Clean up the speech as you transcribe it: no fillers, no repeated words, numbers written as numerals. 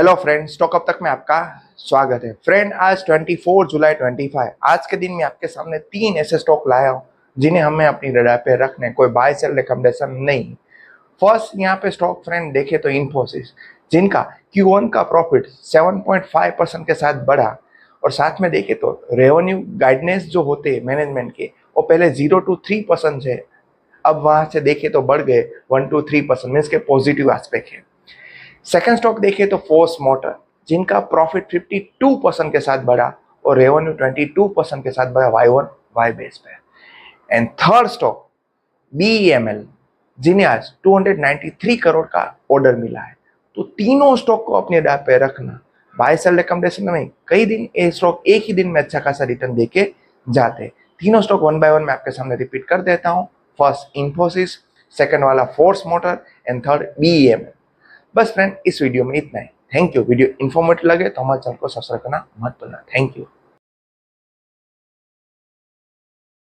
Hello friend, stock up तक में आपका स्वागत है। फ्रेंड, आज 24 जुलाई 25 आज के दिन में आपके सामने तीन ऐसे स्टॉक लाया हूँ जिन्हें हमें अपनी रडार पे रखने, कोई बाय सेल रिकमेंडेशन नहीं। फर्स्ट यहाँ पे स्टॉक फ्रेंड देखे तो इन्फोसिस, जिनका Q1 का प्रॉफिट 7.5% के साथ बढ़ा और साथ में देखे तो रेवेन्यू गाइडेंस जो होते हैं मैनेजमेंट के, वो पहले 0 to 3% है, अब वहां से देखे तो बढ़ गए 1 to 3%, मीन्स के पॉजिटिव एस्पेक्ट है। सेकेंड स्टॉक देखे तो फोर्स मोटर, जिनका प्रॉफिट 52% के साथ बढ़ा और रेवेन्यू 22% के साथ बढ़ा वाई बेस पे। एंड थर्ड स्टॉक BEML, जिन्हें आज 293 करोड़ का ऑर्डर मिला है। तो तीनों स्टॉक को अपने डाल पे रखना, बाय सेल रिकमेंडेशन में कई दिन ये स्टॉक एक ही दिन में अच्छा खासा रिटर्न देके जाते। तीनों स्टॉक वन बाय वन मैं आपके सामने रिपीट कर देता हूँ। फर्स्ट इन्फोसिस, सेकंड वाला Force motor and third BEML। बस फ्रेंड, इस वीडियो में इतना ही। Thank you. वीडियो इन्फॉर्मेटिव लगे तो हमारे चैनल को सब्सक्राइब करना मत भूलना। Thank you.